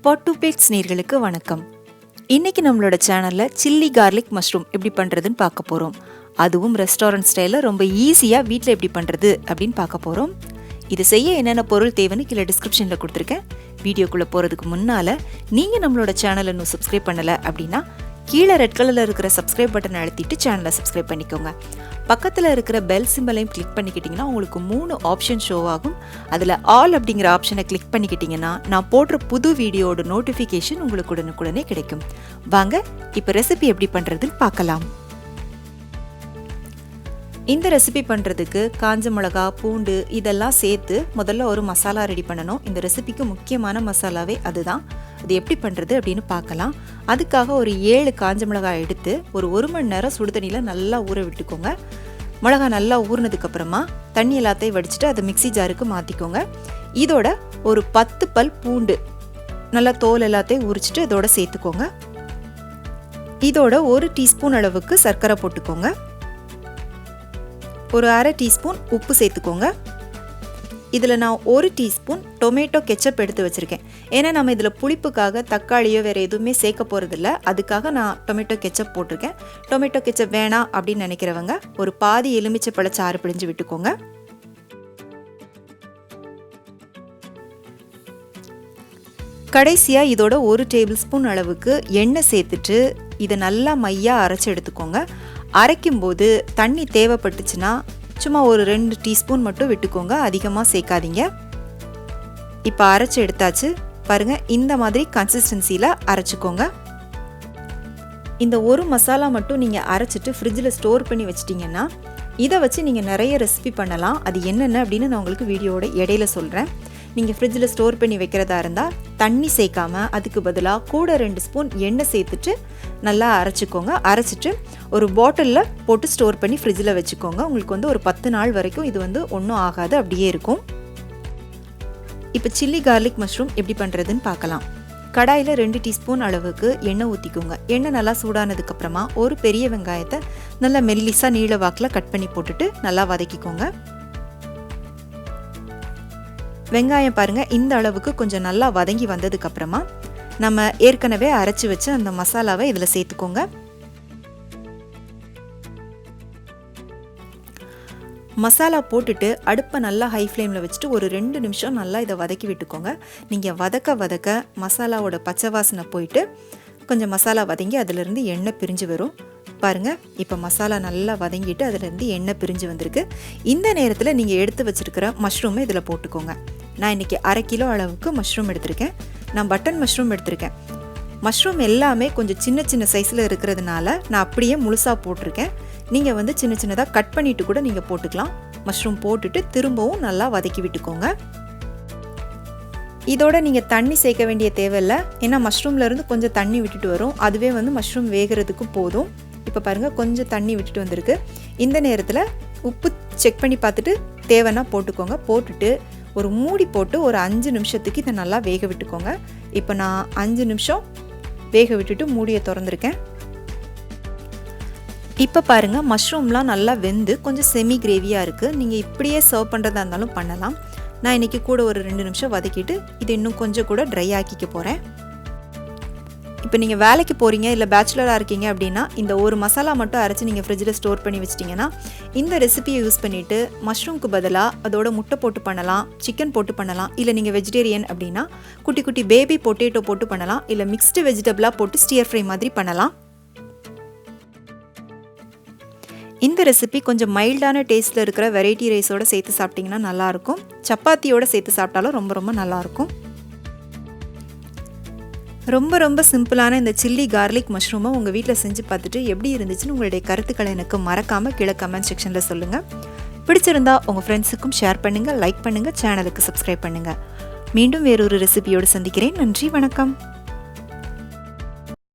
Pot to plates நேயர்களுக்கு வணக்கம். இன்னைக்கு நம்மளோட சேனல்ல சில்லி கார்லிக் மஷ்ரூம் எப்படி பண்றதுன்னு பார்க்க போறோம். அதுவும் ரெஸ்டாரண்ட் ஸ்டைல்ல ரொம்ப ஈஸியா வீட்ல எப்படி பண்றது அப்படின்னு பார்க்க போறோம். இது செய்ய என்னென்ன பொருள் தேவைன்னு கீழே டிஸ்கிரிப்ஷன்ல கொடுத்துருக்கேன். வீடியோக்குள்ள போறதுக்கு முன்னால நீங்க நம்மளோட சேனலை இன்னும் சப்ஸ்கிரைப் பண்ணல அப்படின்னா கீழே ரெட் கலர்ல இருக்கிற சப்ஸ்கிரைப் பட்டனை அழுத்திட்டு சேனலை சப்ஸ்கிரைப் பண்ணிக்கோங்க. பக்கத்தில் இருக்கிற பெல் சிம்பலையும் கிளிக் பண்ணிக்கிட்டிங்கன்னா உங்களுக்கு 3 ஆப்ஷன் ஷோ ஆகும். அதில் ஆல் அப்படிங்கிற ஆப்ஷனை கிளிக் பண்ணிக்கிட்டிங்கன்னா நான் போடுற புது வீடியோட நோட்டிஃபிகேஷன் உங்களுக்கு உடனுக்குடனே கிடைக்கும். வாங்க இப்போ ரெசிபி எப்படி பண்ணுறதுன்னு பார்க்கலாம். இந்த ரெசிபி பண்ணுறதுக்கு காஞ்ச மிளகா, பூண்டு இதெல்லாம் சேர்த்து முதல்ல ஒரு மசாலா ரெடி பண்ணணும். இந்த ரெசிபிக்கு முக்கியமான மசாலாவே அதுதான். அது எப்படி பண்ணுறது அப்படின்னு பார்க்கலாம். அதுக்காக ஒரு 7 காஞ்ச மிளகாய் எடுத்து ஒரு மணி நேரம் சுடு தண்ணியில் நல்லா ஊற விட்டுக்கோங்க. மிளகா நல்லா ஊறினதுக்கப்புறமா தண்ணி எல்லாத்தையும் வடிச்சிட்டு அதை மிக்சி ஜாருக்கு மாற்றிக்கோங்க. இதோட ஒரு 10 பல் பூண்டு நல்லா தோல் எல்லாத்தையும் உரிச்சிட்டு இதோட சேர்த்துக்கோங்க. இதோட 1 டீஸ்பூன் அளவுக்கு சர்க்கரை போட்டுக்கோங்க. ஒரு அரை டீஸ்பூன் உப்பு சேர்த்துக்கோங்க. இதில் நான் 1 டீஸ்பூன் டொமேட்டோ கெச்சப் எடுத்து வச்சுருக்கேன். ஏன்னா நம்ம இதில் புளிப்புக்காக தக்காளியோ வேறு எதுவுமே சேர்க்க போகிறதில்ல. அதுக்காக நான் டொமேட்டோ கெச்சப் போட்டிருக்கேன். டொமேட்டோ கெச்சப் வேணாம் அப்படின்னு நினைக்கிறவங்க ஒரு பாதி எலுமிச்சை பழச்சாறு பிழிஞ்சு விட்டுக்கோங்க. கடைசியாக இதோட 1 டேபிள் ஸ்பூன் அளவுக்கு எண்ணெய் சேர்த்துட்டு இதை நல்லா மையாக அரைச்சி எடுத்துக்கோங்க. அரைக்கும்போது தண்ணி தேவைப்பட்டுச்சுன்னா சும்மா ஒரு 2 டீஸ்பூன் மட்டும் விட்டுக்கோங்க, அதிகமாக சேர்க்காதீங்க. இப்போ அரைச்சி எடுத்தாச்சு பாருங்கள். இந்த மாதிரி கன்சிஸ்டன்சியில் அரைச்சிக்கோங்க. இந்த ஒரு மசாலா மட்டும் நீங்கள் அரைச்சிட்டு ஃப்ரிட்ஜில் ஸ்டோர் பண்ணி வச்சிட்டிங்கன்னா இதை வச்சு நீங்கள் நிறைய ரெசிபி பண்ணலாம். அது என்னென்ன அப்படின்னு நான் உங்களுக்கு வீடியோட இடையில சொல்கிறேன். நீங்கள் ஃப்ரிட்ஜில் ஸ்டோர் பண்ணி வைக்கிறதா இருந்தால் தண்ணி சேர்க்காம அதுக்கு பதிலாக கூட 2 ஸ்பூன் எண்ணெய் சேர்த்துட்டு நல்லா அரைச்சிக்கோங்க. அரைச்சிட்டு ஒரு பாட்டிலில் போட்டு ஸ்டோர் பண்ணி ஃப்ரிட்ஜில் வச்சுக்கோங்க. உங்களுக்கு ஒரு 10 நாள் வரைக்கும் இது ஒன்றும் ஆகாது, அப்படியே இருக்கும். இப்போ சில்லி கார்லிக் மஷ்ரூம் எப்படி பண்ணுறதுன்னு பார்க்கலாம். கடாயில் 2 டீஸ்பூன் அளவுக்கு எண்ணெய் ஊற்றிக்கோங்க. எண்ணெய் நல்லா சூடானதுக்கப்புறமா ஒரு பெரிய வெங்காயத்தை நல்லா மெல்லிஸாக நீள வாக்கில் கட் பண்ணி போட்டுட்டு நல்லா வதக்கிக்கோங்க. வெங்காயம் பாருங்கள் இந்த அளவுக்கு கொஞ்சம் நல்லா வதங்கி வந்ததுக்கப்புறமா நம்ம ஏற்கனவே அரைச்சி வச்சு அந்த மசாலாவை இதில் சேர்த்துக்கோங்க. மசாலா போட்டுட்டு அடுப்பை நல்லா ஹை ஃப்ளேமில் வச்சுட்டு ஒரு 2 நிமிஷம் நல்லா இதை வதக்கி விட்டுக்கோங்க. நீங்கள் வதக்க மசாலாவோட பச்சை வாசனை போயிட்டு கொஞ்சம் மசாலா வதங்கி அதிலிருந்து எண்ணெய் பிரிஞ்சு வரும் பாருங்கள். இப்போ மசாலா நல்லா வதங்கிட்டு அதிலேருந்து எண்ணெய் பிரிஞ்சு வந்திருக்கு. இந்த நேரத்தில் நீங்கள் எடுத்து வச்சுருக்கிற மஷ்ரூமை இதில் போட்டுக்கோங்க. நான் இன்றைக்கி 1/2 கிலோ அளவுக்கு மஷ்ரூம் எடுத்திருக்கேன். நான் பட்டன் மஷ்ரூம் எடுத்திருக்கேன். மஷ்ரூம் எல்லாமே கொஞ்சம் சின்ன சின்ன சைஸில் இருக்கிறதுனால நான் அப்படியே முழுசாக போட்டிருக்கேன். நீங்கள் சின்ன சின்னதாக கட் பண்ணிவிட்டு கூட நீங்கள் போட்டுக்கலாம். மஷ்ரூம் போட்டுட்டு திரும்பவும் நல்லா வதக்கி விட்டுக்கோங்க. இதோட நீங்கள் தண்ணி சேர்க்க வேண்டிய தேவையில்லை. ஏன்னா மஷ்ரூம்லேருந்து கொஞ்சம் தண்ணி விட்டுட்டு வரும். அதுவே மஷ்ரூம் வேகிறதுக்கு போதும். இப்போ பாருங்கள் கொஞ்சம் தண்ணி விட்டுட்டு வந்திருக்கு. இந்த நேரத்தில் உப்பு செக் பண்ணி பார்த்துட்டு தேவைன்னா போட்டுக்கோங்க. போட்டுட்டு ஒரு மூடி போட்டு ஒரு 5 நிமிஷத்துக்கு இதை நல்லா வேக விட்டுக்கோங்க. இப்போ நான் 5 நிமிஷம் வேக விட்டுட்டு மூடியை திறந்துருக்கேன். இப்போ பாருங்கள் மஷ்ரூம்லாம் நல்லா வெந்து கொஞ்சம் செமி கிரேவியாக இருக்குது. நீங்கள் இப்படியே சர்வ் பண்ணுறதா இருந்தாலும் பண்ணலாம். நான் இன்றைக்கி கூட ஒரு 2 நிமிஷம் வதக்கிட்டு இது இன்னும் கொஞ்சம் கூட ட்ரை ஆக்கிக்க போகிறேன். இப்போ நீங்கள் வேலைக்கு போகிறீங்க இல்லை பேச்சுலராக இருக்கீங்க அப்படின்னா இந்த ஒரு மசாலா மட்டும் அரைச்சி நீங்கள் ஃப்ரிட்ஜில் ஸ்டோர் பண்ணி வச்சிட்டிங்கன்னா இந்த ரெசிபியை யூஸ் பண்ணிவிட்டு மஷ்ரூம்க்கு பதிலாக அதோட முட்டை போட்டு பண்ணலாம், சிக்கன் போட்டு பண்ணலாம். இல்லை நீங்கள் வெஜிடேரியன் அப்படின்னா குட்டி குட்டி பேபி பொட்டேட்டோ போட்டு பண்ணலாம். இல்லை மிக்ஸ்டு வெஜிடபிளாக போட்டு ஸ்டியர் ஃப்ரை மாதிரி பண்ணலாம். இந்த ரெசிபி கொஞ்சம் மைல்டான டேஸ்ட்டில் இருக்கிற வெரைட்டி ரைஸோடு சேர்த்து சாப்பிட்டிங்கன்னா நல்லாயிருக்கும். சப்பாத்தியோடு சேர்த்து சாப்பிட்டாலும் ரொம்ப ரொம்ப நல்லாயிருக்கும். ரொம்ப சிம்பிளான இந்த சில்லி கார்லிக் மஷ்ரூமை உங்கள் வீட்டில் செஞ்சு பார்த்துட்டு எப்படி இருந்துச்சுன்னு உங்களுடைய கருத்துக்களை எனக்கு மறக்காமல் கீழே கமெண்ட் செக்ஷனில் சொல்லுங்கள். பிடிச்சிருந்தா உங்கள் ஃப்ரெண்ட்ஸுக்கும் ஷேர் பண்ணுங்கள், லைக் பண்ணுங்கள், சேனலுக்கு சப்ஸ்கிரைப் பண்ணுங்கள். மீண்டும் வேறொரு ரெசிபியோடு சந்திக்கிறேன். நன்றி, வணக்கம்.